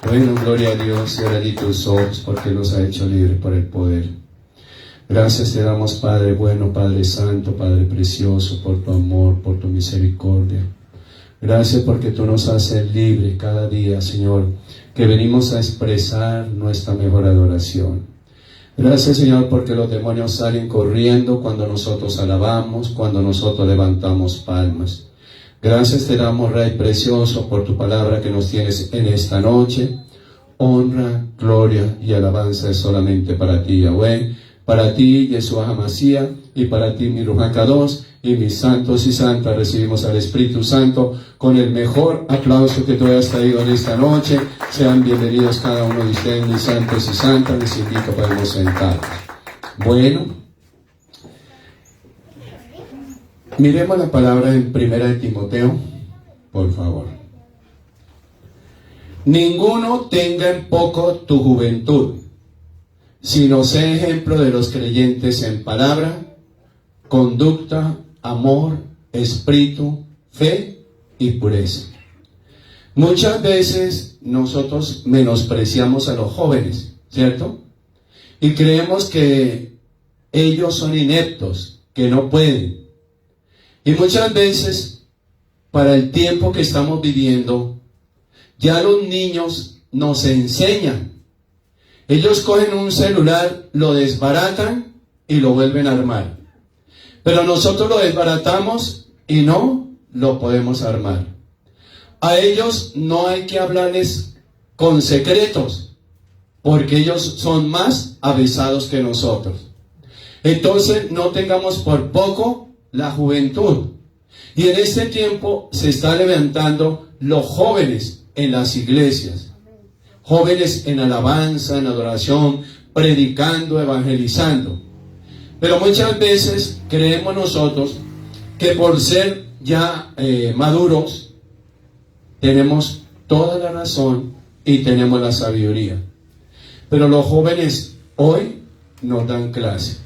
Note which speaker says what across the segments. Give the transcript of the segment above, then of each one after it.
Speaker 1: Bueno, gloria a Dios, cierra allí tus ojos porque los ha hecho libres por el poder. Gracias te damos, Padre bueno, Padre santo, Padre precioso, por tu amor, por tu misericordia. Gracias porque tú nos haces libres cada día, Señor, que venimos a expresar nuestra mejor adoración. Gracias, Señor, porque los demonios salen corriendo cuando nosotros alabamos, cuando nosotros levantamos palmas. Gracias te damos, Rey precioso, por tu palabra que nos tienes en esta noche. Honra, gloria y alabanza es solamente para ti, Yahweh, para ti, Yeshua HaMashiach, y para ti, mi Ruach HaKadosh, y mis santos y santas. Recibimos al Espíritu Santo con el mejor aplauso que tú hayas traído en esta noche. Sean bienvenidos cada uno de ustedes, mis santos y santas. Les invito, podemos sentarnos. Bueno, miremos la palabra en 1 Timoteo, por favor. Ninguno tenga en poco tu juventud, sino sé ejemplo de los creyentes en palabra, conducta, amor, espíritu, fe y pureza. Muchas veces nosotros menospreciamos a los jóvenes, ¿cierto? Y creemos que ellos son ineptos, que no pueden. Y muchas veces, para el tiempo que estamos viviendo, ya los niños nos enseñan. Ellos cogen un celular, lo desbaratan y lo vuelven a armar. Pero nosotros lo desbaratamos y no lo podemos armar. A ellos no hay que hablarles con secretos, porque ellos son más avisados que nosotros. Entonces no tengamos por poco la juventud. Y en este tiempo se están levantando los jóvenes en las iglesias. Jóvenes en alabanza, en adoración, predicando, evangelizando. Pero muchas veces creemos nosotros que por ser ya maduros, tenemos toda la razón y tenemos la sabiduría. Pero los jóvenes hoy nos dan clase.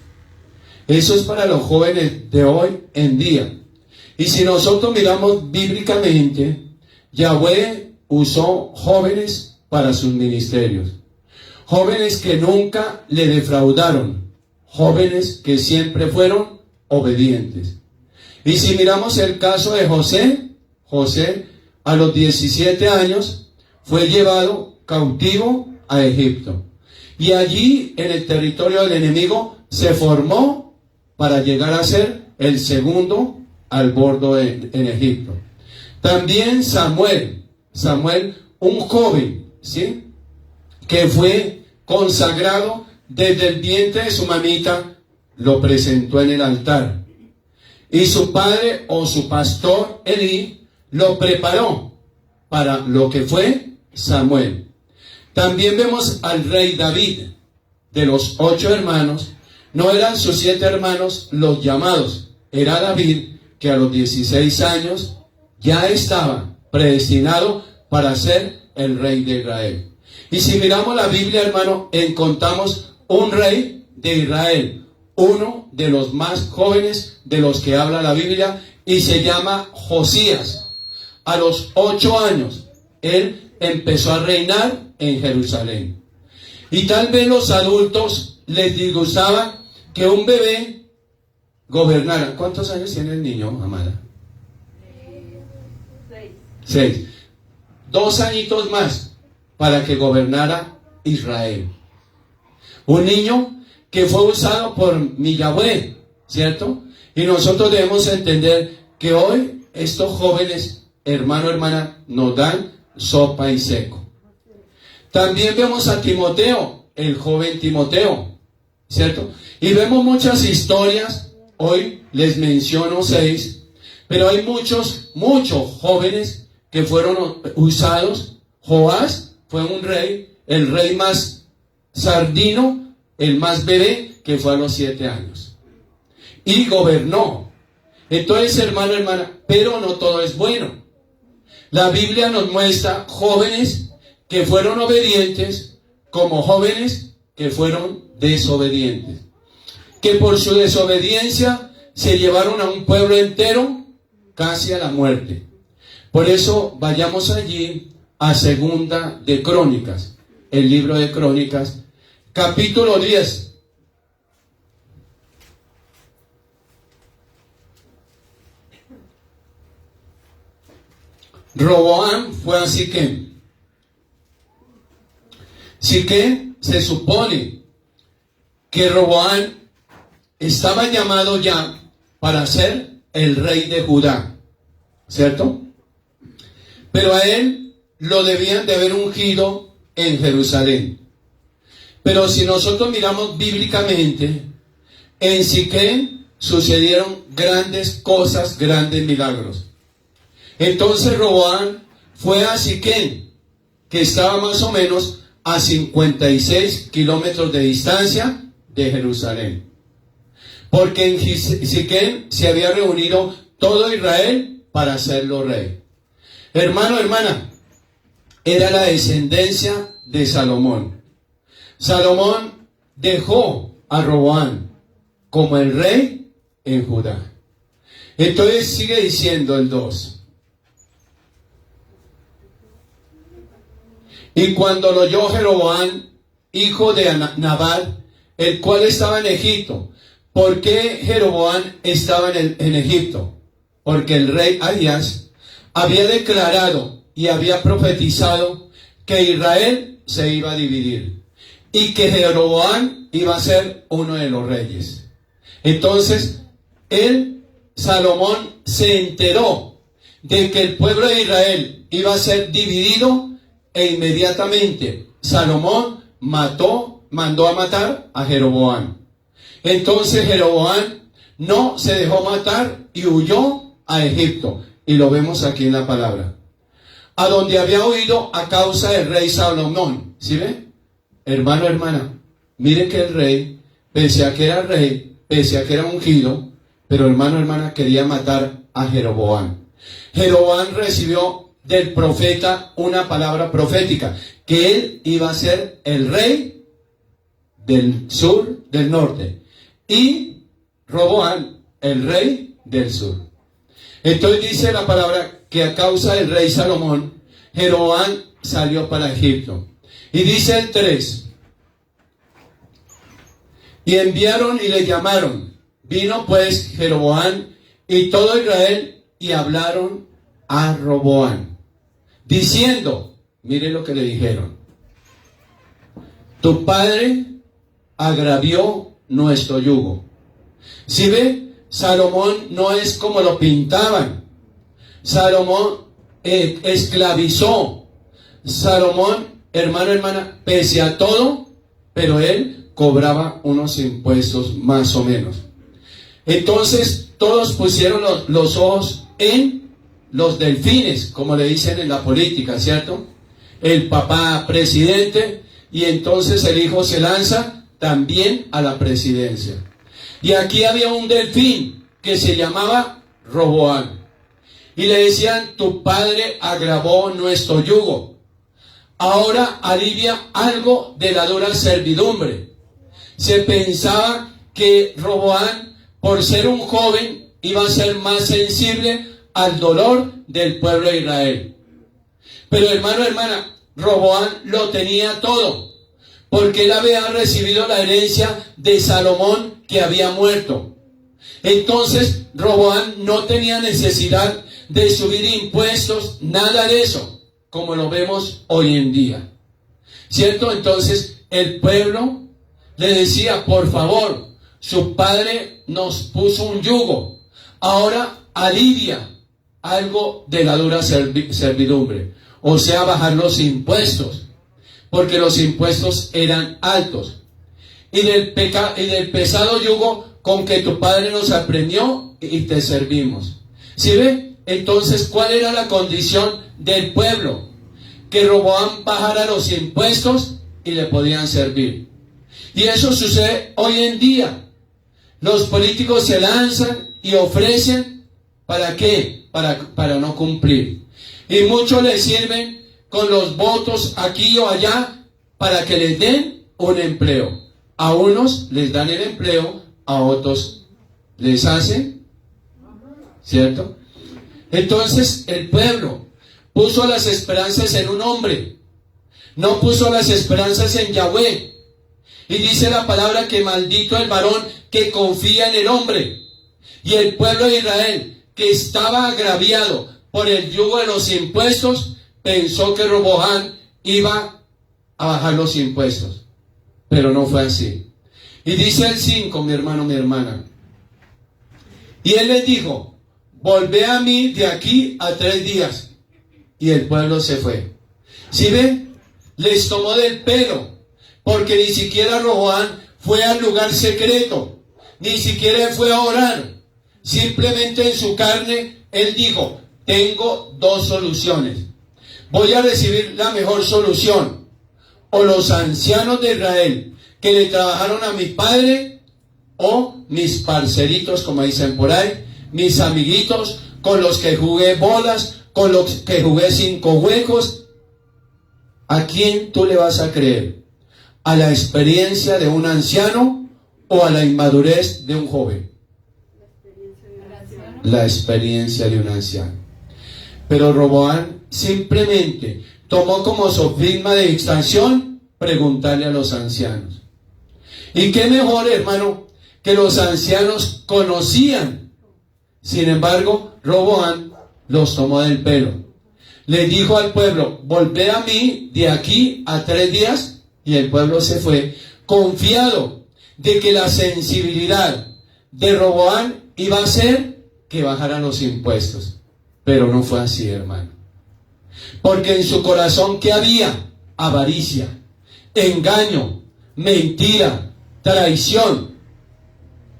Speaker 1: Eso es para los jóvenes de hoy en día. Y si nosotros miramos bíblicamente, Yahweh usó jóvenes para sus ministerios. Jóvenes que nunca le defraudaron. Jóvenes que siempre fueron obedientes. Y si miramos el caso de José, José a los 17 años fue llevado cautivo a Egipto. Y allí en el territorio del enemigo se formó para llegar a ser el segundo al bordo en Egipto. También Samuel, un joven, ¿sí?, que fue consagrado desde el vientre de su mamita, lo presentó en el altar. Y su padre o su pastor Elí lo preparó para lo que fue Samuel. También vemos al rey David. De los 8 hermanos, no eran sus 7 hermanos los llamados. Era David, que a los 16 años ya estaba predestinado para ser el rey de Israel. Y si miramos la Biblia, hermano, encontramos un rey de Israel, uno de los más jóvenes de los que habla la Biblia, y se llama Josías. A los 8 años, él empezó a reinar en Jerusalén. Y tal vez los adultos les disgustaba que un bebé gobernara. ¿Cuántos años tiene el niño, amada? 6. 2 añitos más para que gobernara Israel. Un niño que fue usado por mi Yahweh, ¿cierto? Y nosotros debemos entender que hoy estos jóvenes, hermano, hermana, nos dan sopa y seco. También vemos a Timoteo, el joven Timoteo, ¿cierto? Y vemos muchas historias, hoy les menciono 6, pero hay muchos jóvenes que fueron usados. Joás fue un rey, el rey más sardino, el más bebé, que fue a los 7 años. Y gobernó. Entonces, hermano, hermana, pero no todo es bueno. La Biblia nos muestra jóvenes que fueron obedientes como jóvenes que fueron desobedientes. Que por su desobediencia se llevaron a un pueblo entero casi a la muerte. Por eso vayamos allí a Segunda de Crónicas, el libro de Crónicas, capítulo 10. Roboam fue a Siquem. Siquem, se supone que Roboam estaba llamado ya para ser el rey de Judá, ¿cierto? Pero a él lo debían de haber ungido en Jerusalén. Pero si nosotros miramos bíblicamente, en Siquem sucedieron grandes cosas, grandes milagros. Entonces Roboam fue a Siquem, que estaba más o menos a 56 kilómetros de distancia de Jerusalén. Porque en Siquem se había reunido todo Israel para hacerlo rey. Hermano, hermana, era la descendencia de Salomón. Salomón dejó a Roboam como el rey en Judá. Entonces sigue diciendo el 2. Y cuando lo oyó Jeroboam, hijo de Nabat, el cual estaba en Egipto. ¿Por qué Jeroboam estaba en Egipto? Porque el rey Abías había declarado y había profetizado que Israel se iba a dividir y que Jeroboam iba a ser uno de los reyes. Entonces, Salomón se enteró de que el pueblo de Israel iba a ser dividido. E inmediatamente Salomón mandó a matar a Jeroboam. Entonces Jeroboam no se dejó matar y huyó a Egipto. Y lo vemos aquí en la palabra. A donde había huido a causa del rey Salomón. ¿Sí ve? Hermano, hermana, mire que el rey, pese a que era rey, pese a que era ungido, pero hermano, hermana, quería matar a Jeroboam. Jeroboam recibió del profeta una palabra profética, que él iba a ser el rey del sur, del norte, y Roboam el rey del sur. Entonces dice la palabra que a causa del rey Salomón, Jeroboam salió para Egipto. Y dice el 3, y enviaron y le llamaron. Vino pues Jeroboam y todo Israel y hablaron a Roboam, diciendo, mire lo que le dijeron: tu padre agravió nuestro yugo. Si ve, Salomón no es como lo pintaban. Salomón esclavizó. Salomón, hermano, hermana, pese a todo, pero él cobraba unos impuestos más o menos. Entonces todos pusieron los ojos en los delfines, como le dicen en la política, ¿cierto? El papá presidente, y entonces el hijo se lanza también a la presidencia. Y aquí había un delfín que se llamaba Roboam. Y le decían, tu padre agravó nuestro yugo. Ahora alivia algo de la dura servidumbre. Se pensaba que Roboam, por ser un joven, iba a ser más sensible al dolor del pueblo de Israel. Pero hermano, hermana, Roboam lo tenía todo, porque él había recibido la herencia de Salomón, que había muerto. Entonces Roboam no tenía necesidad de subir impuestos, nada de eso, como lo vemos hoy en día, ¿cierto? Entonces el pueblo le decía, por favor, su padre nos puso un yugo, ahora alivia algo de la dura servidumbre, o sea, bajar los impuestos, porque los impuestos eran altos, y del pesado yugo con que tu padre nos apremió y te servimos. ¿Sí ve? Entonces, ¿cuál era la condición del pueblo? Que Roboam bajara los impuestos y le podían servir. Y eso sucede hoy en día. Los políticos se lanzan y ofrecen, ¿para qué? Para no cumplir. Y muchos les sirven con los votos aquí o allá para que les den un empleo. A unos les dan el empleo, a otros les hacen, ¿cierto? Entonces el pueblo, puso las esperanzas en un hombre, no puso las esperanzas en Yahweh. Y dice la palabra que maldito el varón que confía en el hombre. Y el pueblo de Israel, que estaba agraviado por el yugo de los impuestos, pensó que Roboam iba a bajar los impuestos. Pero no fue así. Y dice el 5, mi hermano, mi hermana. Y él les dijo, volvé a mí de aquí a 3 días. Y el pueblo se fue. ¿Sí ven? Les tomó del pelo. Porque ni siquiera Roboam fue al lugar secreto. Ni siquiera fue a orar. Simplemente en su carne, él dijo, tengo 2 soluciones. Voy a recibir la mejor solución. O los ancianos de Israel que le trabajaron a mi padre, o mis parceritos, como dicen por ahí, mis amiguitos con los que jugué bolas, con los que jugué 5 huecos. ¿A quién tú le vas a creer? ¿A la experiencia de un anciano o a la inmadurez de un joven? La experiencia de un anciano. Pero Roboam simplemente tomó como sofisma de distracción preguntarle a los ancianos. Y qué mejor, hermano, que los ancianos conocían. Sin embargo, Roboam los tomó del pelo. Le dijo al pueblo, volvé a mí de aquí a 3 días. Y el pueblo se fue, confiado de que la sensibilidad de Roboam iba a hacer que bajaran los impuestos. Pero no fue así, hermano. Porque en su corazón, ¿qué había? Avaricia, engaño, mentira, traición.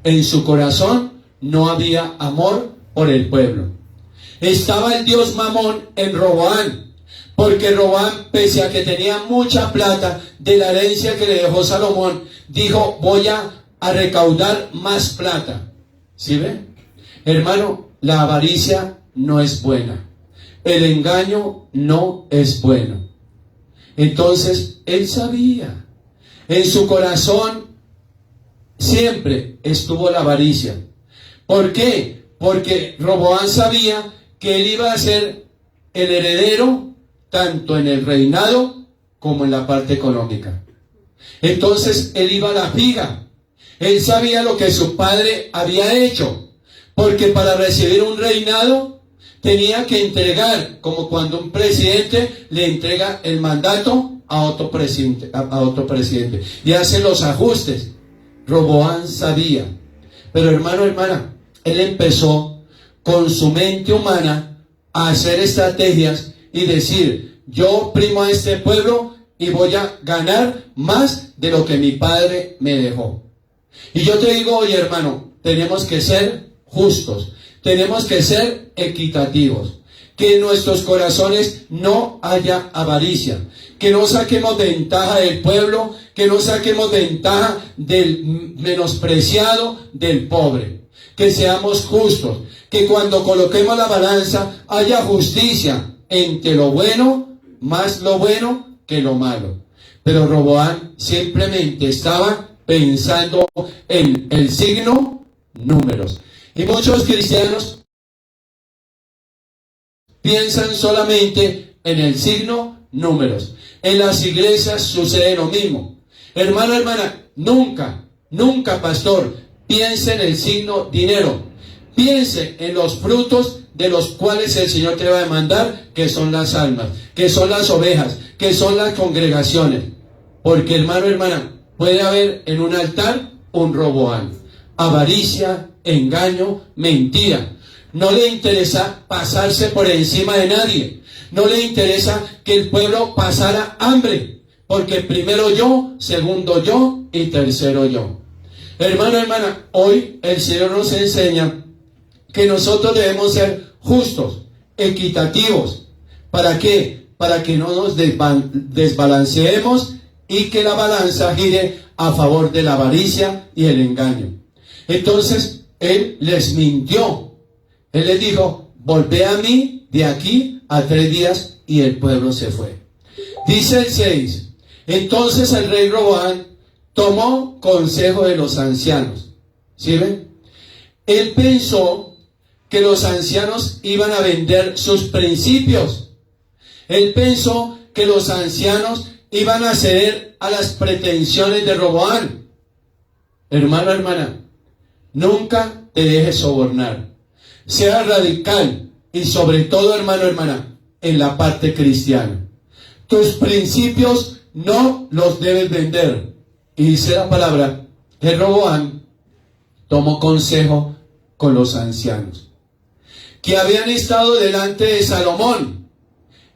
Speaker 1: En su corazón no había amor por el pueblo. Estaba el dios Mamón en Roboam. Porque Roboam, pese a que tenía mucha plata de la herencia que le dejó Salomón, dijo, voy a recaudar más plata. ¿Sí ven? Hermano, la avaricia no es buena. El engaño no es bueno. Entonces, él sabía. En su corazón siempre estuvo la avaricia. ¿Por qué? Porque Roboam sabía que él iba a ser el heredero tanto en el reinado como en la parte económica. Entonces él iba a la figa. Él sabía lo que su padre había hecho, porque para recibir un reinado tenía que entregar, como cuando un presidente le entrega el mandato a otro presidente y hace los ajustes. Roboam sabía. Pero hermano, hermana, él empezó con su mente humana a hacer estrategias y decir, yo oprimo a este pueblo y voy a ganar más de lo que mi padre me dejó. Y yo te digo hoy, hermano, tenemos que ser justos, tenemos que ser equitativos, que en nuestros corazones no haya avaricia, que no saquemos ventaja del pueblo, que no saquemos ventaja del menospreciado, del pobre, que seamos justos, que cuando coloquemos la balanza haya justicia entre lo bueno, más lo bueno que lo malo. Pero Roboam simplemente estaba pensando en el signo números. Y muchos cristianos piensan solamente en el signo números. En las iglesias sucede lo mismo. Hermano, hermana, nunca, pastor, piense en el signo dinero. Piense en los frutos de los cuales el Señor te va a demandar, que son las almas, que son las ovejas, que son las congregaciones. Porque, hermano, hermana, puede haber en un altar un Roboam. Avaricia, engaño, mentira. No le interesa pasarse por encima de nadie. No le interesa que el pueblo pasara hambre. Porque primero yo, segundo yo y tercero yo. Hermano, hermana, hoy el Señor nos enseña que nosotros debemos ser justos, equitativos. ¿Para qué? Para que no nos desbalanceemos y que la balanza gire a favor de la avaricia y el engaño. Entonces, él les mintió. Él les dijo, volvé a mí de aquí a 3 días, y el pueblo se fue. Dice el 6, entonces el rey Roboam tomó consejo de los ancianos. ¿Sí ven? Él pensó que los ancianos iban a vender sus principios. Él pensó que los ancianos iban a ceder a las pretensiones de Roboam. Hermano, hermana, nunca te dejes sobornar. Sea radical y sobre todo, hermano, hermana, en la parte cristiana. Tus principios no los debes vender. Y dice la palabra que Roboam tomó consejo con los ancianos que habían estado delante de Salomón,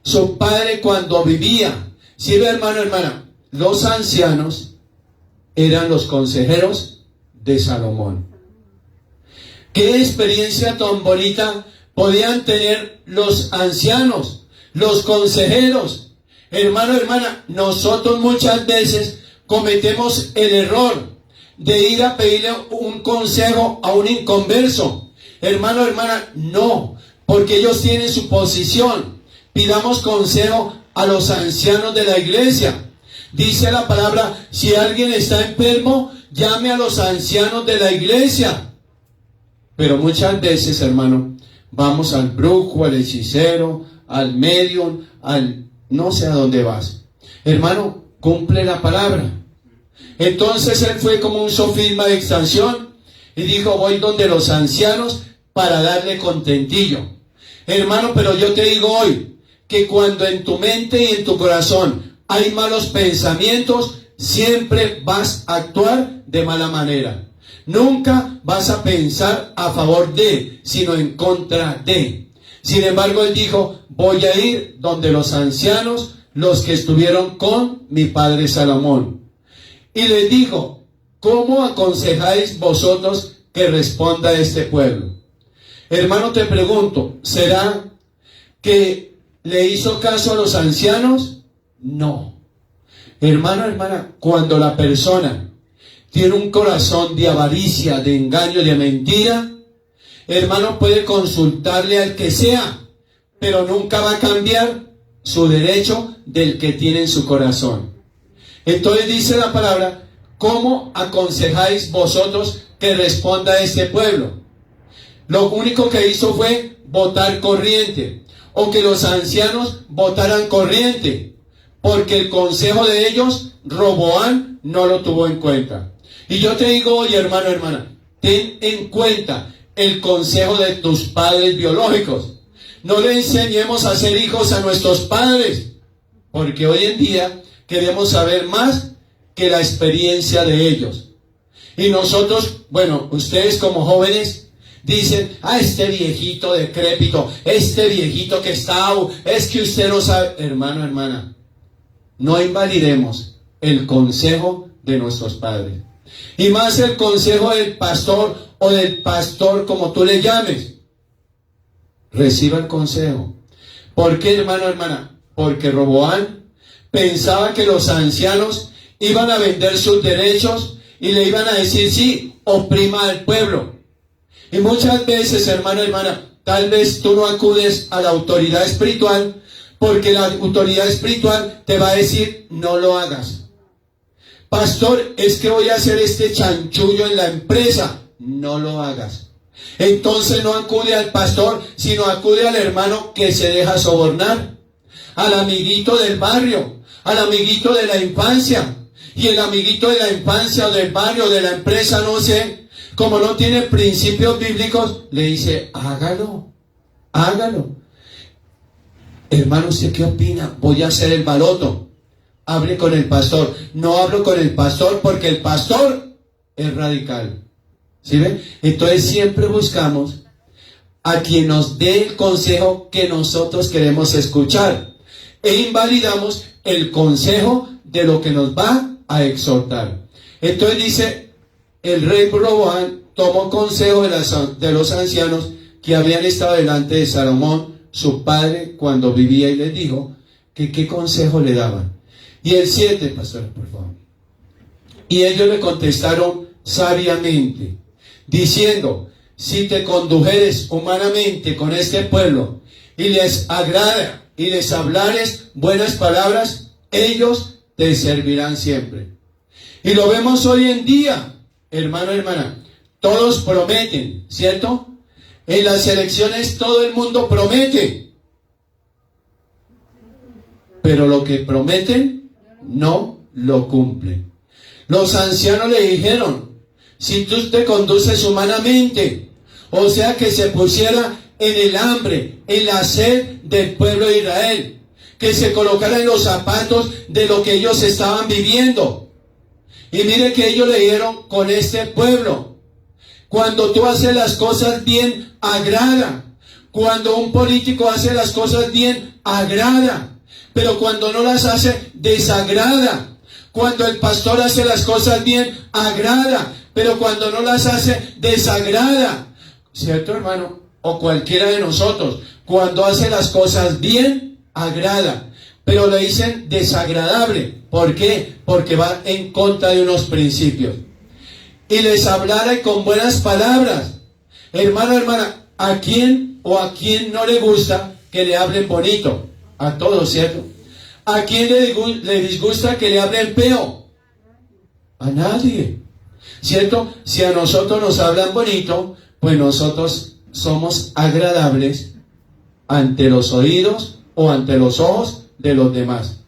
Speaker 1: su padre, cuando vivía. Si ve, hermano, hermana, los ancianos eran los consejeros de Salomón. ¿Qué experiencia tan bonita podían tener los ancianos, los consejeros? Hermano, hermana, nosotros muchas veces cometemos el error de ir a pedirle un consejo a un inconverso. Hermano, hermana, no, porque ellos tienen su posición. Pidamos consejo a los ancianos de la iglesia. Dice la palabra, si alguien está enfermo, llame a los ancianos de la iglesia. Pero muchas veces, hermano, vamos al brujo, al hechicero, al medium, al no sé a dónde vas. Hermano, cumple la palabra. Entonces él fue como un sofisma de extensión y dijo, voy donde los ancianos para darle contentillo. Hermano, pero yo te digo hoy que cuando en tu mente y en tu corazón hay malos pensamientos, siempre vas a actuar de mala manera. Nunca vas a pensar a favor de, sino en contra de. Sin embargo, él dijo, voy a ir donde los ancianos, los que estuvieron con mi padre Salomón. Y les dijo, ¿cómo aconsejáis vosotros que responda a este pueblo? Hermano, te pregunto, ¿será que le hizo caso a los ancianos? No. Hermano, hermana, cuando la persona tiene un corazón de avaricia, de engaño, de mentira, hermano, puede consultarle al que sea, pero nunca va a cambiar su derecho del que tiene en su corazón. Entonces dice la palabra, ¿cómo aconsejáis vosotros que responda a este pueblo? Lo único que hizo fue votar corriente, o que los ancianos votaran corriente, porque el consejo de ellos, Roboam, no lo tuvo en cuenta. Y yo te digo hoy, hermano, hermana, ten en cuenta el consejo de tus padres biológicos. No le enseñemos a ser hijos a nuestros padres, porque hoy en día queremos saber más que la experiencia de ellos. Y nosotros, bueno, ustedes como jóvenes dicen, este viejito decrépito, este viejito que está, es que usted no sabe. Hermano, hermana, no invalidemos el consejo de nuestros padres. Y más el consejo del pastor o del pastor, como tú le llames. Reciba el consejo. ¿Por qué, hermano, hermana? Porque Roboam pensaba que los ancianos iban a vender sus derechos y le iban a decir, sí, oprima al pueblo. Y muchas veces, hermano, hermana, tal vez tú no acudes a la autoridad espiritual porque la autoridad espiritual te va a decir, no lo hagas. Pastor, es que voy a hacer este chanchullo en la empresa. No lo hagas. Entonces no acude al pastor, sino acude al hermano que se deja sobornar, al amiguito del barrio, al amiguito de la infancia. Y el amiguito de la infancia o del barrio, de la empresa, no sé, como no tiene principios bíblicos, le dice, hágalo, hágalo. Hermano, ¿usted qué opina? Voy a hacer el baloto. Hable con el pastor. No hablo con el pastor porque el pastor es radical. ¿Sí ven? Entonces siempre buscamos a quien nos dé el consejo que nosotros queremos escuchar. E invalidamos el consejo de lo que nos va a exhortar. Entonces dice, el rey Roboam tomó consejo de los ancianos que habían estado delante de Salomón, su padre, cuando vivía, y les dijo que qué consejo le daban. Y el 7, pastor, por favor. Y ellos le contestaron sabiamente, diciendo, si te condujeres humanamente con este pueblo, y les agrada, y les hablares buenas palabras, ellos te servirán siempre. Y lo vemos hoy en día, hermano, hermana. Todos prometen, ¿cierto? En las elecciones todo el mundo promete. pero lo que prometen no lo cumplen. Los ancianos le dijeron, si tú te conduces humanamente, o sea que se pusiera en el hambre, en la sed del pueblo de Israel, que se colocara en los zapatos de lo que ellos estaban viviendo. Y mire que ellos le dijeron con este pueblo, cuando tú haces las cosas bien, agrada. Cuando un político hace las cosas bien, agrada. Pero cuando no las hace, desagrada. Cuando el pastor hace las cosas bien, agrada. Pero cuando no las hace, desagrada. ¿Cierto, hermano? O cualquiera de nosotros, cuando hace las cosas bien, agrada. Pero le dicen desagradable. ¿Por qué? Porque va en contra de unos principios. Y les hablara con buenas palabras. Hermano, hermana, ¿a quién o a quién no le gusta que le hablen bonito? A todos, ¿cierto? ¿A quién le disgusta que le hablen feo? A nadie, ¿cierto? Si a nosotros nos hablan bonito, pues nosotros somos agradables ante los oídos o ante los ojos de los demás.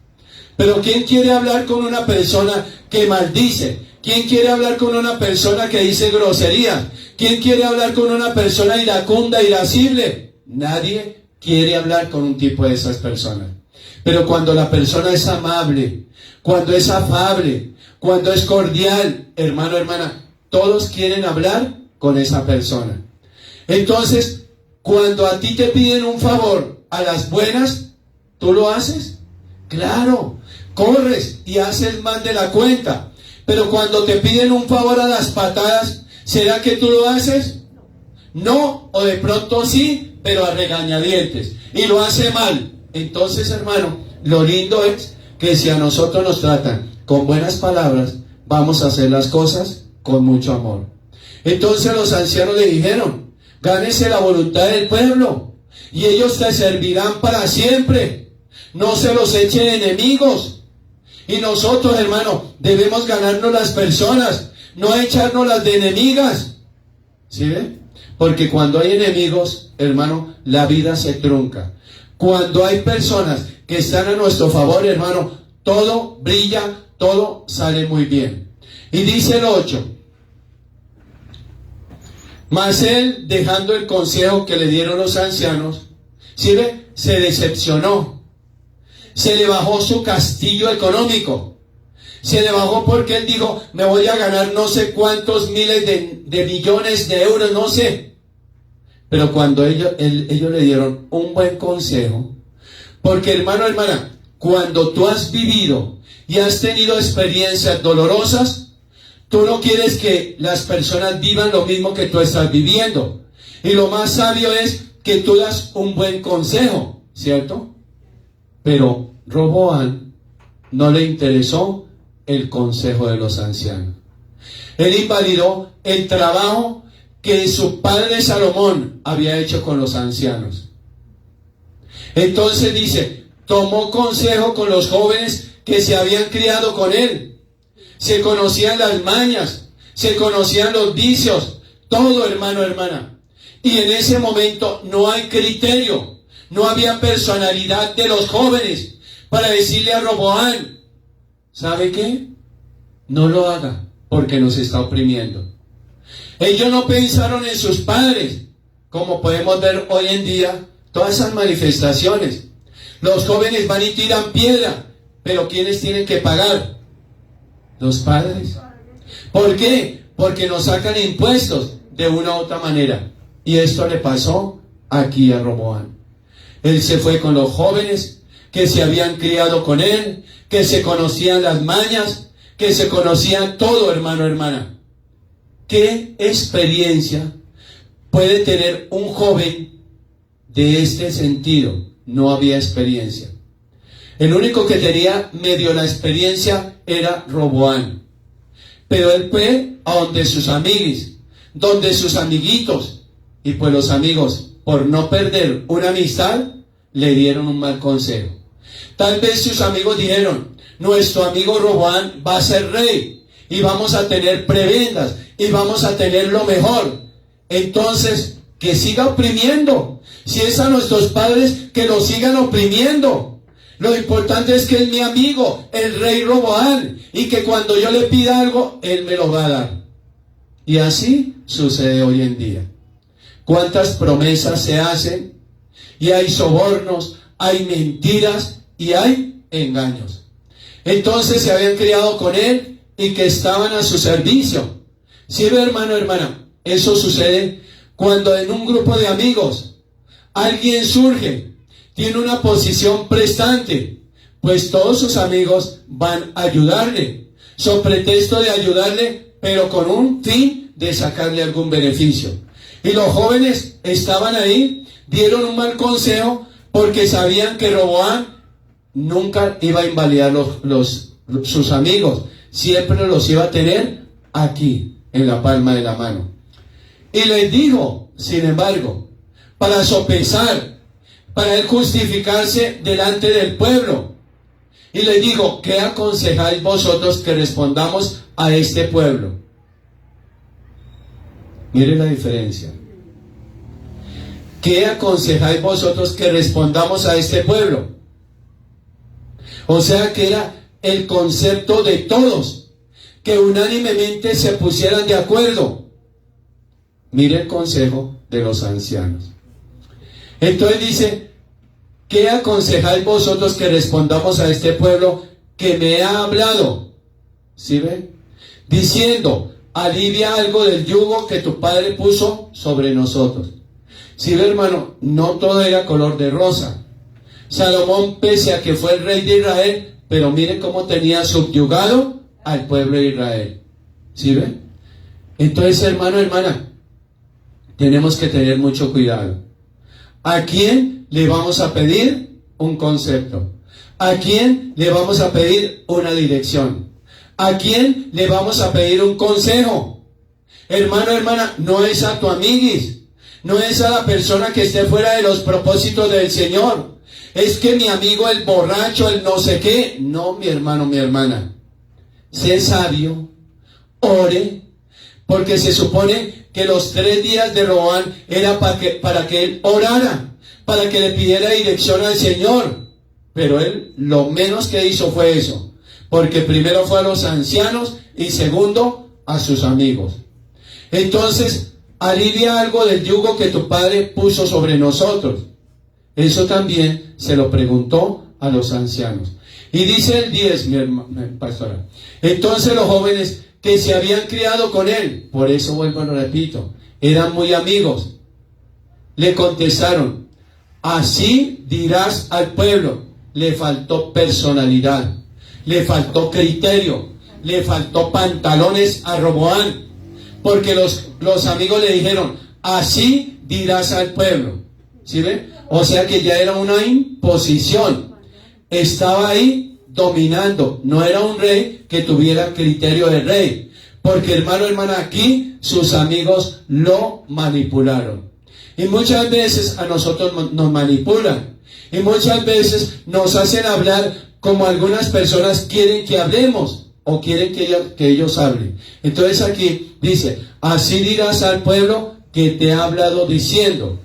Speaker 1: Pero ¿quién quiere hablar con una persona que maldice? ¿Quién quiere hablar con una persona que dice groserías? ¿Quién quiere hablar con una persona iracunda, irascible? Nadie quiere hablar con un tipo de esas personas. Pero cuando la persona es amable, cuando es afable, cuando es cordial, hermano, hermana, todos quieren hablar con esa persona. Entonces, cuando a ti te piden un favor a las buenas, ¿tú lo haces? Claro, corres y haces más de la cuenta. Pero cuando te piden un favor a las patadas, ¿será que tú lo haces? No, o de pronto sí, pero a regañadientes. Y lo hace mal. Entonces, hermano, lo lindo es que si a nosotros nos tratan con buenas palabras, vamos a hacer las cosas con mucho amor. Entonces los ancianos le dijeron, gánese la voluntad del pueblo, y ellos te servirán para siempre. No se los echen enemigos. Y nosotros, hermano, debemos ganarnos las personas, no echarnos las de enemigas. ¿Sí ve? Porque cuando hay enemigos, hermano, la vida se trunca. Cuando hay personas que están a nuestro favor, hermano, todo brilla, todo sale muy bien. Y dice el 8. Mas él, dejando el consejo que le dieron los ancianos, ¿sí ve? Se decepcionó. Se le bajó su castillo económico. Se le bajó porque él dijo, me voy a ganar no sé cuántos miles de millones de euros, no sé. Pero cuando ellos le dieron un buen consejo, porque hermano, hermana, cuando tú has vivido y has tenido experiencias dolorosas, tú no quieres que las personas vivan lo mismo que tú estás viviendo. Y lo más sabio es que tú das un buen consejo, ¿cierto? Pero Roboam no le interesó el consejo de los ancianos. Él invalidó el trabajo que su padre Salomón había hecho con los ancianos. Entonces dice, tomó consejo con los jóvenes que se habían criado con él. Se conocían las mañas, se conocían los vicios, todo, hermano, hermana. Y en ese momento no hay criterio, no había personalidad de los jóvenes para decirle a Roboam, ¿sabe qué? No lo haga, porque nos está oprimiendo. Ellos no pensaron en sus padres, como podemos ver hoy en día, todas esas manifestaciones. Los jóvenes van y tiran piedra, pero ¿quiénes tienen que pagar? Los padres. ¿Por qué? Porque nos sacan impuestos de una u otra manera. Y esto le pasó aquí a Roboam. Él se fue con los jóvenes que se habían criado con él, que se conocían las mañas, que se conocían todo, hermano, hermana. ¿Qué experiencia puede tener un joven de este sentido? No había experiencia. El único que tenía medio la experiencia era Roboam. Pero él fue a donde sus amigos, donde sus amiguitos, y pues los amigos, por no perder una amistad, le dieron un mal consejo. Tal vez sus amigos dijeron, nuestro amigo Roboam va a ser rey, y vamos a tener prebendas, y vamos a tener lo mejor. Entonces, que siga oprimiendo. Si es a nuestros padres, que los sigan oprimiendo. Lo importante es que es mi amigo, el rey Roboam, y que cuando yo le pida algo, él me lo va a dar. Y así sucede hoy en día. ¿Cuántas promesas se hacen? Y hay sobornos, hay mentiras y hay engaños. Entonces se habían criado con él y que estaban a su servicio. ¿Sí ve, hermano, hermana? Eso sucede cuando en un grupo de amigos alguien surge, tiene una posición prestante, pues todos sus amigos van a ayudarle, son pretexto de ayudarle, pero con un fin de sacarle algún beneficio. Y los jóvenes estaban ahí, dieron un mal consejo, porque sabían que Roboam nunca iba a invalidar sus amigos, siempre los iba a tener aquí, en la palma de la mano. Y les dijo, sin embargo, para sopesar, para él justificarse delante del pueblo, y les dijo, ¿qué aconsejáis vosotros que respondamos a este pueblo? Mire la diferencia. ¿Qué aconsejáis vosotros que respondamos a este pueblo? O sea que era el concepto de todos, que unánimemente se pusieran de acuerdo. Mire el consejo de los ancianos. Entonces dice, ¿qué aconsejáis vosotros que respondamos a este pueblo que me ha hablado? ¿Sí ven? Diciendo, alivia algo del yugo que tu padre puso sobre nosotros. ¿Sí ve, hermano? No todo era color de rosa. Salomón, pese a que fue el rey de Israel, pero mire cómo tenía subyugado al pueblo de Israel. ¿Sí ven? Entonces, hermano, hermana, tenemos que tener mucho cuidado. ¿A quién le vamos a pedir un concepto? ¿A quién le vamos a pedir una dirección? ¿A quién le vamos a pedir un consejo? Hermano, hermana, no es a tu amiguis, no es a la persona que esté fuera de los propósitos del Señor. Es que mi amigo el borracho, el no sé qué. No, mi hermano, mi hermana. Sé sabio, ore, porque se supone que los 3 días de Roboam era para que él orara, para que le pidiera dirección al Señor. Pero él lo menos que hizo fue eso, porque primero fue a los ancianos y segundo a sus amigos. Entonces, alivia algo del yugo que tu padre puso sobre nosotros. Eso también se lo preguntó a los ancianos. Y dice el 10, mi pastora. Entonces los jóvenes que se habían criado con él, por eso vuelvo, lo repito, eran muy amigos, le contestaron, así dirás al pueblo. Le faltó personalidad, le faltó criterio, le faltó pantalones a Roboam, porque los amigos le dijeron, así dirás al pueblo. ¿Sí ven? O sea que ya era una imposición. Estaba ahí dominando. No era un rey que tuviera criterio de rey. Porque, hermano, hermana, aquí sus amigos lo manipularon. Y muchas veces a nosotros nos manipulan. Y muchas veces nos hacen hablar como algunas personas quieren que hablemos. O quieren que ellos hablen. Entonces aquí dice, así dirás al pueblo que te ha hablado diciendo,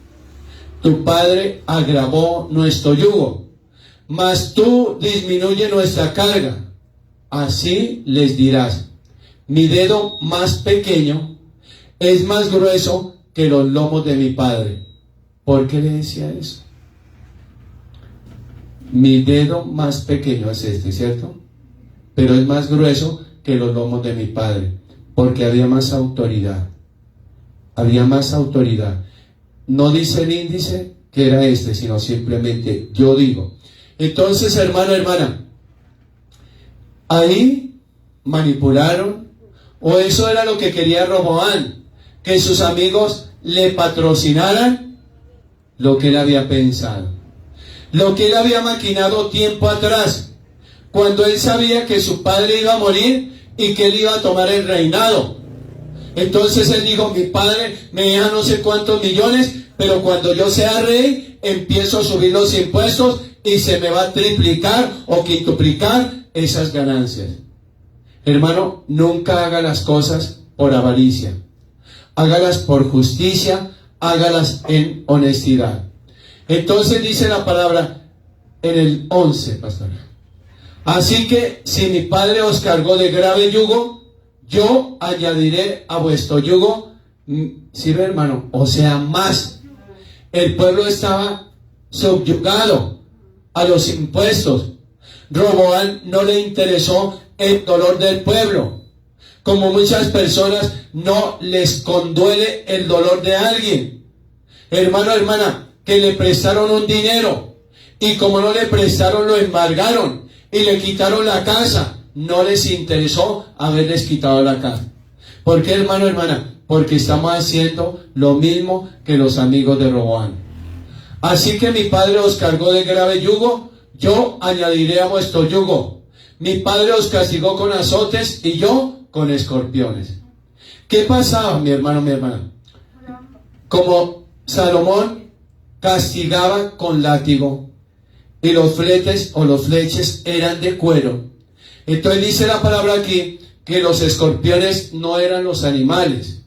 Speaker 1: tu padre agravó nuestro yugo, mas tú disminuye nuestra carga. Así les dirás, mi dedo más pequeño es más grueso que los lomos de mi padre. ¿Por qué le decía eso? Mi dedo más pequeño es este, ¿cierto? Pero es más grueso que los lomos de mi padre, porque había más autoridad. Había más autoridad. No dice el índice que era este, sino simplemente yo digo. Entonces, hermano, hermana, ahí manipularon, o eso era lo que quería Roboam, que sus amigos le patrocinaran lo que él había pensado, lo que él había maquinado tiempo atrás, cuando él sabía que su padre iba a morir y que él iba a tomar el reinado. Entonces él dijo, mi padre me deja no sé cuántos millones, pero cuando yo sea rey, empiezo a subir los impuestos y se me va a triplicar o quintuplicar esas ganancias. Hermano, nunca haga las cosas por avaricia. Hágalas por justicia, hágalas en honestidad. Entonces dice la palabra en el 11, pastor. Así que si mi padre os cargó de grave yugo, yo añadiré a vuestro yugo. ¿Sí ve, hermano? O sea, más. El pueblo estaba subyugado a los impuestos. Roboam no le interesó el dolor del pueblo. Como muchas personas no les conduele el dolor de alguien. Hermano, hermana, que le prestaron un dinero y como no le prestaron lo embargaron y le quitaron la casa. No les interesó haberles quitado la casa. ¿Por qué, hermano, hermana? Porque estamos haciendo lo mismo que los amigos de Roboam. Así que mi padre os cargó de grave yugo, yo añadiré a vuestro yugo. Mi padre os castigó con azotes y yo con escorpiones. ¿Qué pasaba, mi hermano, mi hermana? Como Salomón castigaba con látigo y los fletes o los fleches eran de cuero. Entonces dice la palabra aquí que los escorpiones no eran los animales,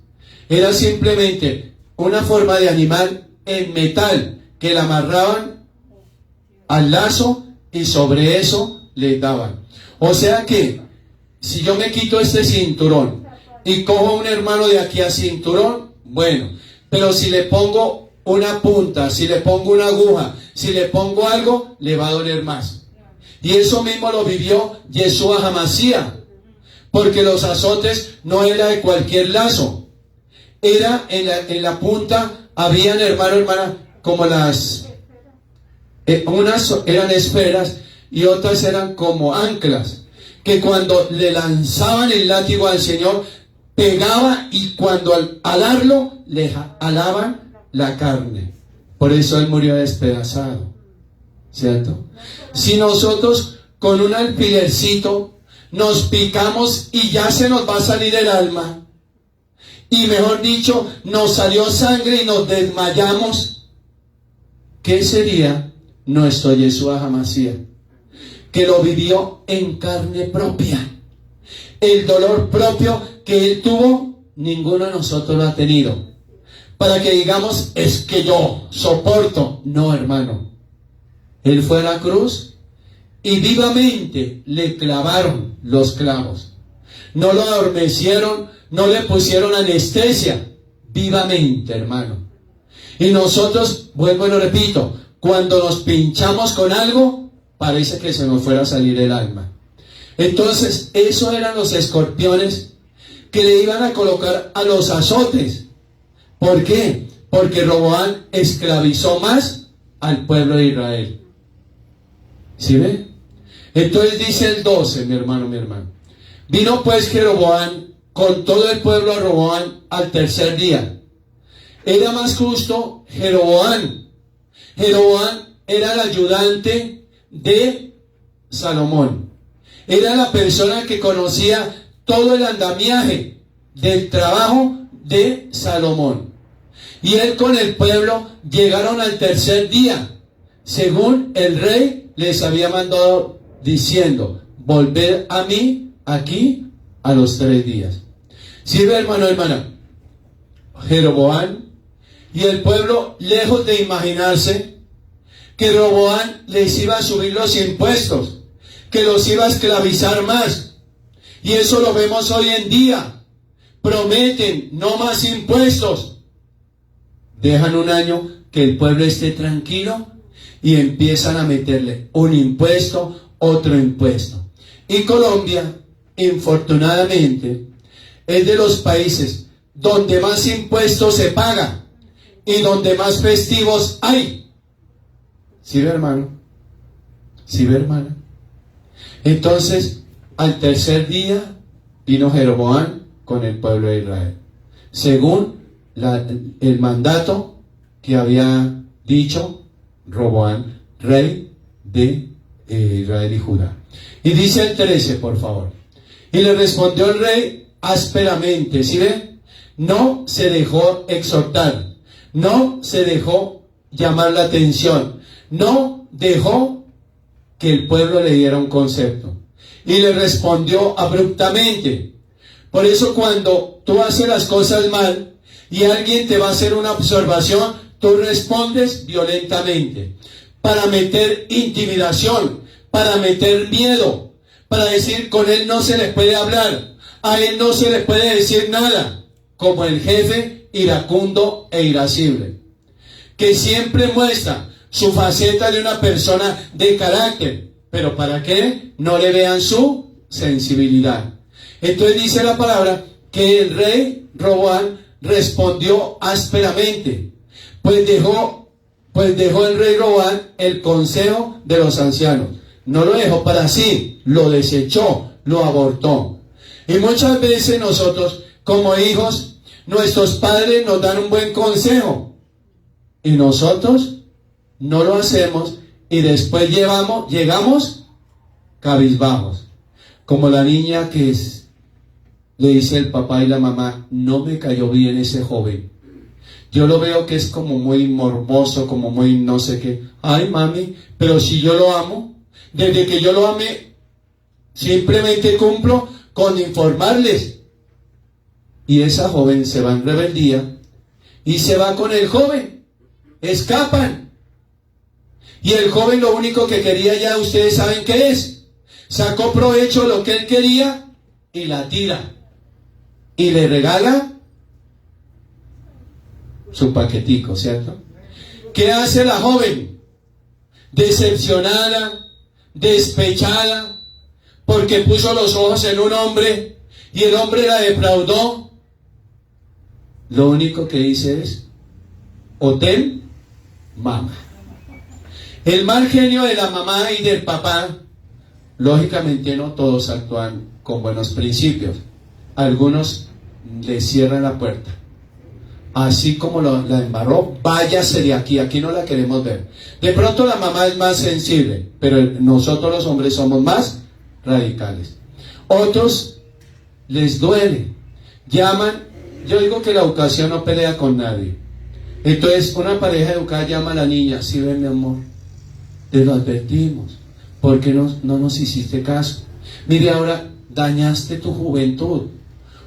Speaker 1: era simplemente una forma de animal en metal que la amarraban al lazo y sobre eso le daban. O sea que si yo me quito este cinturón y cojo a un hermano de aquí a cinturón, bueno, pero si le pongo una punta, si le pongo una aguja, si le pongo algo, le va a doler más. Y eso mismo lo vivió Yeshua Hamashiach, porque los azotes no era de cualquier lazo, era en la punta, habían, hermano, hermana, como unas eran esferas y otras eran como anclas, que cuando le lanzaban el látigo al Señor, pegaba y cuando al alarlo, le alaban la carne. Por eso Él murió despedazado, ¿cierto? Si nosotros con un alfilercito nos picamos y ya se nos va a salir el alma, y mejor dicho, nos salió sangre y nos desmayamos, ¿qué sería nuestro Yeshua Hamashiach? Que lo vivió en carne propia. El dolor propio que Él tuvo, ninguno de nosotros lo ha tenido. Para que digamos, es que yo soporto. No, hermano. Él fue a la cruz y vivamente le clavaron los clavos. No lo adormecieron, no le pusieron anestesia. Vivamente, hermano. Y nosotros, vuelvo y lo repito, cuando nos pinchamos con algo, parece que se nos fuera a salir el alma. Entonces, esos eran los escorpiones que le iban a colocar a los azotes. ¿Por qué? Porque Roboam esclavizó más al pueblo de Israel. ¿Sí ve? Entonces dice el 12, mi hermano, mi hermano. Vino pues Jeroboam con todo el pueblo a Roboam al tercer día. Era más justo Jeroboam. Jeroboam era el ayudante de Salomón. Era la persona que conocía todo el andamiaje del trabajo de Salomón. Y él con el pueblo llegaron al tercer día, según el rey les había mandado, diciendo, volver a mí aquí a los 3 días. ¿Sí ve, hermano, hermana? Jeroboam y el pueblo, lejos de imaginarse que Roboam les iba a subir los impuestos, que los iba a esclavizar más. Y eso lo vemos hoy en día. Prometen no más impuestos. Dejan un año que el pueblo esté tranquilo y empiezan a meterle un impuesto, otro impuesto. Y Colombia, infortunadamente, es de los países donde más impuestos se pagan y donde más festivos hay. ¿Sí ve, hermano? ¿Sí ve, hermana? Entonces, al tercer día vino Jeroboam con el pueblo de Israel, según el mandato que había dicho Roboam, rey de Israel y Judá. Y dice el 13, por favor. Y le respondió el rey ásperamente, ¿sí ven? No se dejó exhortar, no se dejó llamar la atención, no dejó que el pueblo le diera un concepto. Y le respondió abruptamente. Por eso cuando tú haces las cosas mal y alguien te va a hacer una observación, tú respondes violentamente. para meter intimidación, para meter miedo, para decir con él no se le puede hablar, a él no se le puede decir nada, como el jefe iracundo e irascible, que siempre muestra su faceta de una persona de carácter, pero ¿para qué? No le vean su sensibilidad. Entonces dice la palabra que el rey Roboam respondió ásperamente, pues dejó el rey Roboam el consejo de los ancianos. No lo dejó para sí, lo desechó, lo abortó. Y muchas veces nosotros, como hijos, nuestros padres nos dan un buen consejo y nosotros no lo hacemos y después llegamos cabizbajos. Como la niña que le dice el papá y la mamá, no me cayó bien ese joven. Yo lo veo que es como muy morboso, como muy no sé qué. Ay, mami, pero si yo lo amo, desde que yo lo amé, simplemente cumplo con informarles. Y esa joven se va en rebeldía y se va con el joven. Escapan. Y el joven lo único que quería, ya ustedes saben qué es. Sacó provecho de lo que él quería y la tira. Y le regala su paquetico, ¿cierto? ¿Qué hace la joven? Decepcionada, despechada, porque puso los ojos en un hombre y el hombre la defraudó. Lo único que dice es hotel, mamá. El mal genio de la mamá y del papá, lógicamente no todos actúan con buenos principios. Algunos le cierran la puerta. Así como la embarró, váyase de aquí, aquí no la queremos ver. De pronto la mamá es más sensible, pero nosotros los hombres somos más radicales. Otros les duele, llaman. Yo digo que la educación no pelea con nadie. Entonces una pareja educada llama a la niña, sí, ven mi amor, te lo advertimos, ¿por qué no nos hiciste caso? Mire, ahora dañaste tu juventud.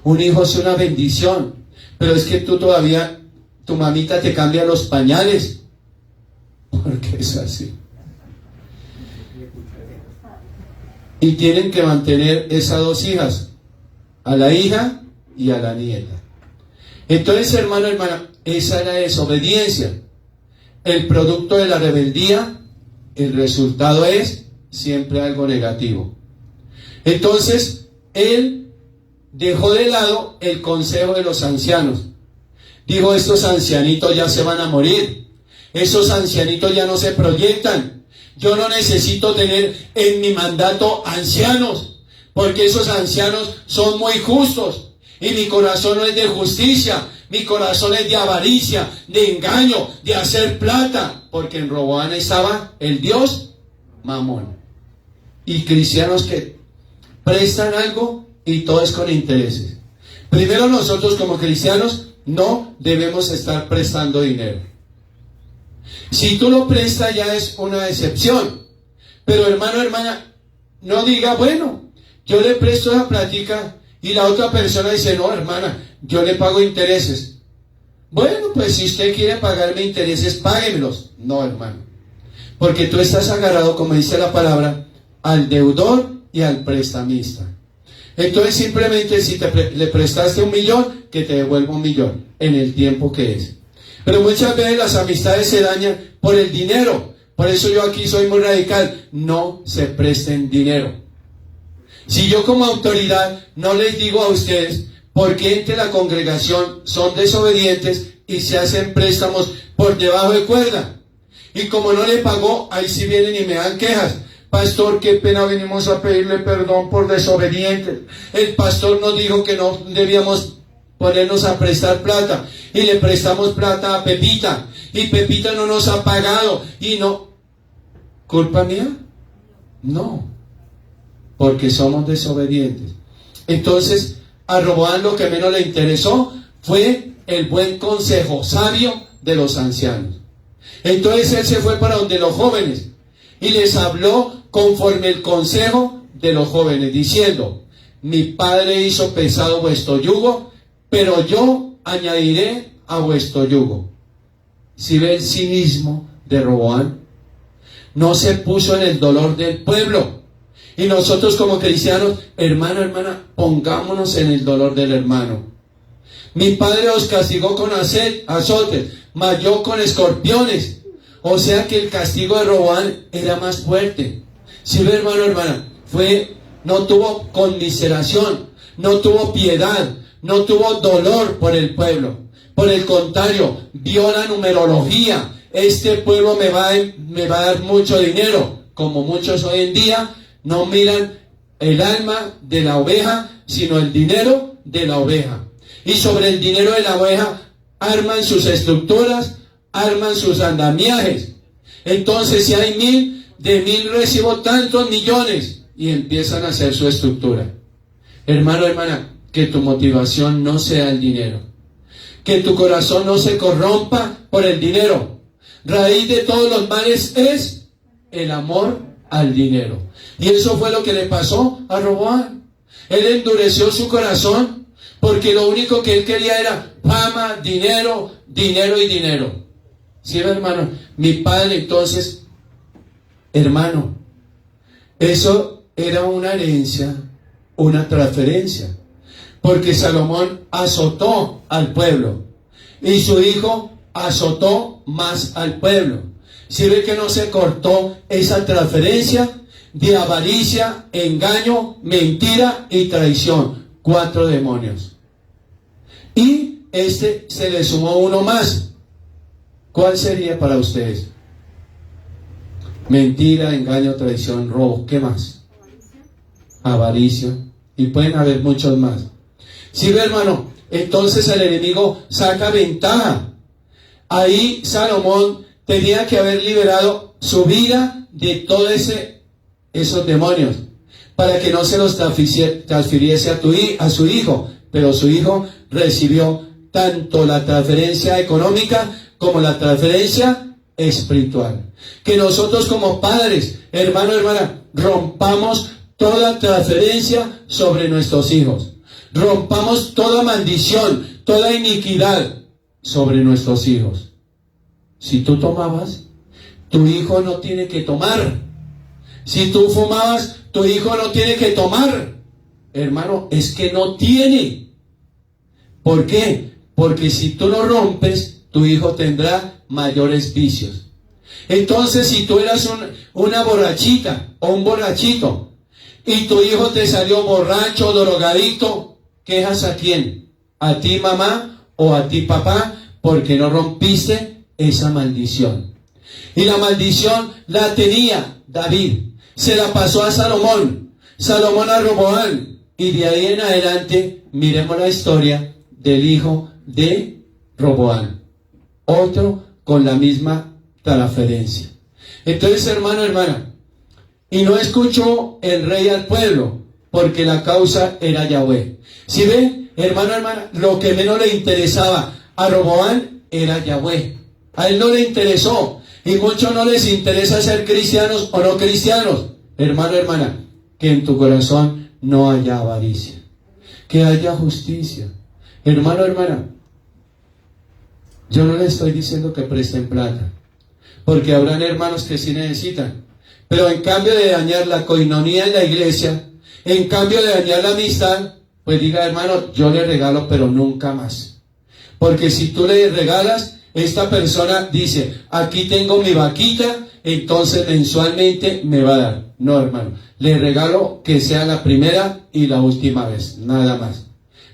Speaker 1: Un hijo es una bendición, pero es que tú todavía, tu mamita te cambia los pañales, porque es así. Y tienen que mantener esas dos hijas, a la hija y a la nieta. Entonces, hermano, hermana, esa es la desobediencia. El producto de la rebeldía, el resultado es siempre algo negativo. Entonces, él dejó de lado el consejo de los ancianos. Dijo, estos ancianitos ya se van a morir. Esos ancianitos ya no se proyectan. Yo no necesito tener en mi mandato ancianos, porque esos ancianos son muy justos. Y mi corazón no es de justicia, mi corazón es de avaricia, de engaño, de hacer plata, porque en Roboam estaba el dios Mamón. Y cristianos que prestan algo y todo es con intereses. Primero, nosotros como cristianos no debemos estar prestando dinero. Si tú lo prestas ya es una excepción. Pero hermano, hermana, no diga, bueno, yo le presto esa plática y la otra persona dice, no, hermana, yo le pago intereses. Bueno, pues si usted quiere pagarme intereses, páguemelos. No, hermano, porque tú estás agarrado, como dice la palabra, al deudor y al prestamista. Entonces simplemente si le prestaste 1.000.000, que te devuelva 1.000.000 en el tiempo que es. Pero muchas veces las amistades se dañan por el dinero. Por eso yo aquí soy muy radical. No se presten dinero. Si yo como autoridad no les digo a ustedes por qué entre la congregación son desobedientes y se hacen préstamos por debajo de cuerda. Y como no le pagó, ahí sí vienen y me dan quejas. Pastor, qué pena, venimos a pedirle perdón por desobedientes. El pastor nos dijo que no debíamos ponernos a prestar plata. Y le prestamos plata a Pepita. Y Pepita no nos ha pagado. Y no. ¿Culpa mía? No. Porque somos desobedientes. Entonces, a Roboam lo que menos le interesó fue el buen consejo sabio de los ancianos. Entonces él se fue para donde los jóvenes y les habló conforme el consejo de los jóvenes, diciendo, mi padre hizo pesado vuestro yugo, pero yo añadiré a vuestro yugo. Si ve el cinismo de Roboam, no se puso en el dolor del pueblo. Y nosotros como cristianos, hermano, hermana, pongámonos en el dolor del hermano. Mi padre os castigó con azotes, mas yo con escorpiones. O sea que el castigo de Roboam era más fuerte. Si ve, hermano, hermana, no tuvo conmiseración, no tuvo piedad, no tuvo dolor por el pueblo. Por el contrario, vio la numerología. Este pueblo me va a dar mucho dinero. Como muchos hoy en día no miran el alma de la oveja, sino el dinero de la oveja. Y sobre el dinero de la oveja arman sus estructuras, arman sus andamiajes. Entonces, si hay 1000, de 1000 recibo tantos millones, y empiezan a hacer su estructura. Hermano, hermana, que tu motivación no sea el dinero, que tu corazón no se corrompa por el dinero. Raíz de todos los males es el amor al dinero. Y eso fue lo que le pasó a Roboam. Él endureció su corazón porque lo único que él quería era fama, dinero, dinero y dinero. ¿Sí, hermano? Mi padre, entonces, hermano, eso era una herencia, una transferencia. Porque Salomón azotó al pueblo y su hijo azotó más al pueblo. Si ve que no se cortó esa transferencia de avaricia, engaño, mentira y traición. 4 demonios. Y se le sumó uno más. ¿Cuál sería para ustedes? Mentira, engaño, traición, robo. ¿Qué más? Avaricia. Y pueden haber muchos más. Si ve, hermano, entonces el enemigo saca ventaja. Ahí Salomón tenía que haber liberado su vida de todos esos demonios, para que no se los transfiriese a su hijo. Pero su hijo recibió tanto la transferencia económica como la transferencia espiritual. Que nosotros como padres, hermano, hermana, rompamos toda transferencia sobre nuestros hijos. Rompamos toda maldición, toda iniquidad sobre nuestros hijos. Si tú tomabas, tu hijo no tiene que tomar. Si tú fumabas, tu hijo no tiene que tomar. Hermano, es que no tiene. ¿Por qué? Porque si tú lo rompes, tu hijo tendrá mayores vicios. Entonces, si tú eras una borrachita o un borrachito y tu hijo te salió borracho, drogadicto, ¿quejas a quién? ¿A ti, mamá, o a ti, papá? Porque no rompiste esa maldición. Y la maldición la tenía David. Se la pasó a Salomón. Salomón a Roboam. Y de ahí en adelante, miremos la historia del hijo de Roboam. Otro con la misma transferencia. Entonces, hermano, hermana, y no escuchó el rey al pueblo, porque la causa era Yahweh. ¿Sí ven, hermano, hermana? Lo que menos le interesaba a Roboam era Yahweh. A él no le interesó. Y muchos no les interesa ser cristianos o no cristianos. Hermano, hermana, que en tu corazón no haya avaricia, que haya justicia. Hermano, hermana, yo no le estoy diciendo que presten plata, porque habrán hermanos que sí necesitan. Pero en cambio de dañar la coinonía en la iglesia, en cambio de dañar la amistad, pues diga, hermano, yo le regalo, pero nunca más. Porque si tú le regalas, esta persona dice, aquí tengo mi vaquita, entonces mensualmente me va a dar. No, hermano, le regalo que sea la primera y la última vez, nada más.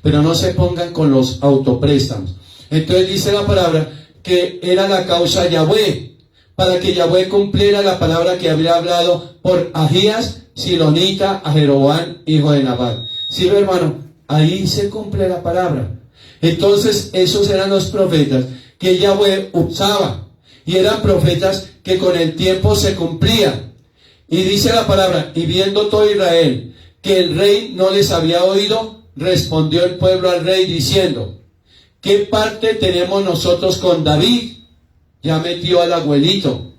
Speaker 1: Pero no se pongan con los autopréstamos. Entonces dice la palabra que era la causa Yahweh, para que Yahweh cumpliera la palabra que había hablado por Ahías, silonita, a Jeroboam, hijo de Nabat. Sí, hermano, ahí se cumple la palabra. Entonces esos eran los profetas que Yahweh usaba, y eran profetas que con el tiempo se cumplían. Y dice la palabra, y viendo todo Israel que el rey no les había oído, respondió el pueblo al rey diciendo, ¿qué parte tenemos nosotros con David? Ya metió al abuelito.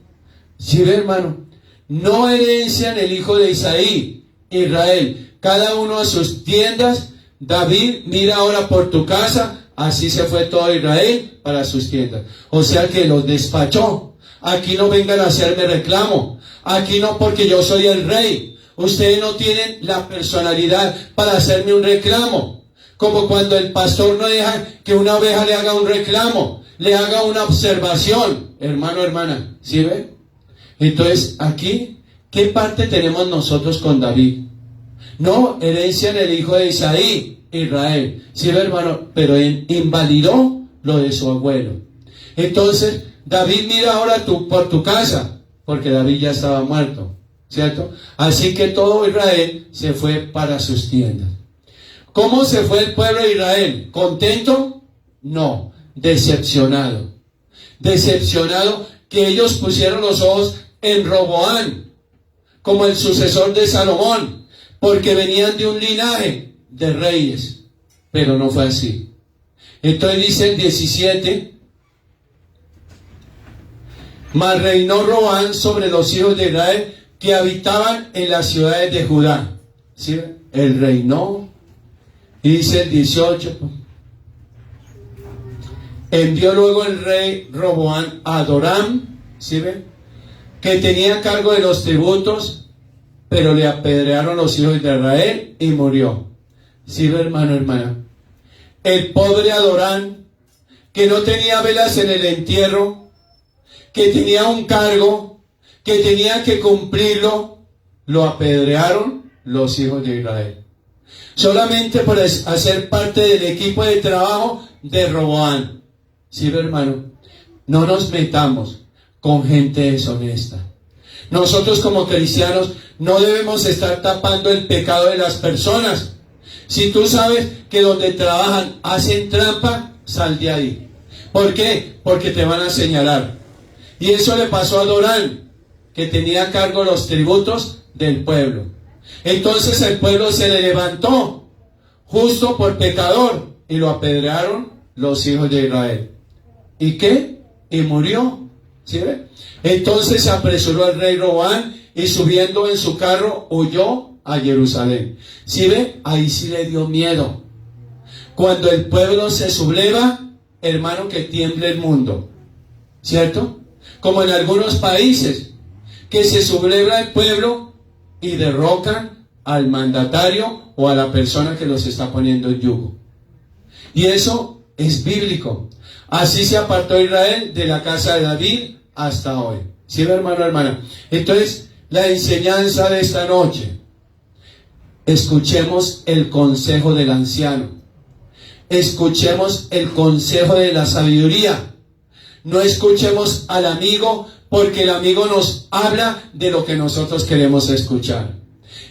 Speaker 1: ¿Sí ve, hermano? No herencian el hijo de Isaí, Israel, cada uno a sus tiendas. David, mira ahora por tu casa. Así se fue todo Israel para sus tiendas. O sea que los despachó. aquí no vengan a hacerme reclamo, aquí no porque yo soy el rey. Ustedes no tienen la personalidad para hacerme un reclamo. Como cuando el pastor no deja que una oveja le haga un reclamo, le haga una observación. Hermano, hermana, ¿sí ve? Entonces, aquí, ¿qué parte tenemos nosotros con David? No, herencia en el hijo de Isaí, Israel. ¿Sí ve, hermano? Pero él invalidó lo de su abuelo. Entonces, David mira ahora por tu casa, porque David ya estaba muerto, ¿cierto? Así que todo Israel se fue para sus tiendas. ¿Cómo se fue el pueblo de Israel? ¿Contento? No, decepcionado. Decepcionado que ellos pusieron los ojos en Roboán, como el sucesor de Salomón, porque venían de un linaje de reyes, pero no fue así. Entonces dice el 17, mas reinó Roboán sobre los hijos de Israel que habitaban en las ciudades de Judá. ¿Sí? Él reinó. Y dice el 18, envió luego el rey Roboán a Adoram, ¿sí ven? Que tenía cargo de los tributos, pero le apedrearon los hijos de Israel y murió. ¿Sí ven, hermano, hermana? El pobre Adoram, que no tenía velas en el entierro, que tenía un cargo, que tenía que cumplirlo, lo apedrearon los hijos de Israel. Solamente por hacer parte del equipo de trabajo de Roboán. ¿Sí, hermano? No nos metamos con gente deshonesta. Nosotros como cristianos no debemos estar tapando el pecado de las personas. Si tú sabes que donde trabajan hacen trampa, sal de ahí. ¿Por qué? Porque te van a señalar. Y eso le pasó a Dorán, que tenía a cargo los tributos del pueblo. Entonces el pueblo se le levantó justo por pecador y lo apedrearon los hijos de Israel. ¿Y qué? Y murió. ¿Sí ve? Entonces se apresuró el rey Roboán y subiendo en su carro huyó a Jerusalén. ¿Sí ve? Ahí sí le dio miedo. Cuando el pueblo se subleva, hermano, que tiemble el mundo. ¿Cierto? Como en algunos países, que se subleva el pueblo y derrocan al mandatario o a la persona que los está poniendo en yugo. Y eso es bíblico. Así se apartó Israel de la casa de David hasta hoy. ¿Sí, hermano, hermana? Entonces, la enseñanza de esta noche. Escuchemos el consejo del anciano. Escuchemos el consejo de la sabiduría. No escuchemos al amigo, porque el amigo nos habla de lo que nosotros queremos escuchar.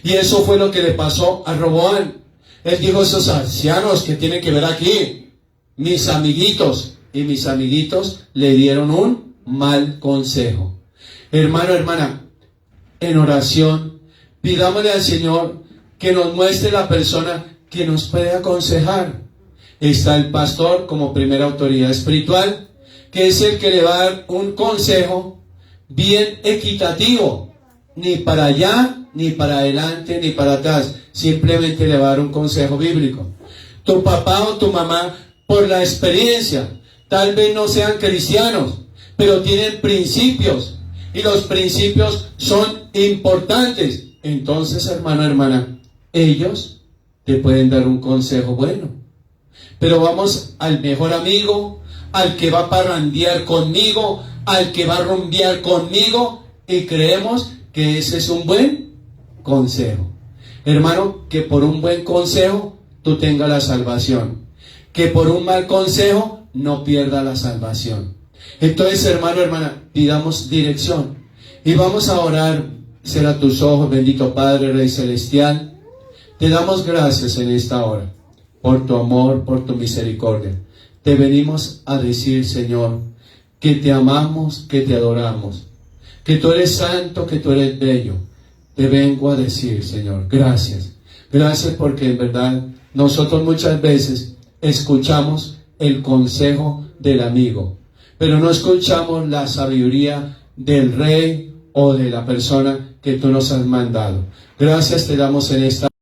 Speaker 1: Y eso fue lo que le pasó a Roboán. Él dijo, esos ancianos que tienen que ver aquí, mis amiguitos. Y mis amiguitos le dieron un mal consejo. Hermano, hermana, en oración, pidámosle al Señor que nos muestre la persona que nos puede aconsejar. Está el pastor como primera autoridad espiritual, que es el que le va a dar un consejo bien equitativo, ni para allá, ni para adelante, ni para atrás, simplemente le va a dar un consejo bíblico. Tu papá o tu mamá, por la experiencia, tal vez no sean cristianos, pero tienen principios, y los principios son importantes. Entonces, hermano, hermana, ellos te pueden dar un consejo bueno. Pero vamos al mejor amigo, al que va a parrandear conmigo, al que va a rumbear conmigo, y creemos que ese es un buen consejo. Hermano, que por un buen consejo tú tengas la salvación, que por un mal consejo no pierda la salvación. Entonces, hermano, hermana, pidamos dirección y vamos a orar. Cierra tus ojos, bendito Padre, Rey Celestial. Te damos gracias en esta hora por tu amor, por tu misericordia. Te venimos a decir, Señor, que te amamos, que te adoramos, que tú eres santo, que tú eres bello. Te vengo a decir, Señor, gracias. Gracias porque en verdad nosotros muchas veces escuchamos el consejo del amigo, pero no escuchamos la sabiduría del rey o de la persona que tú nos has mandado. Gracias te damos en esta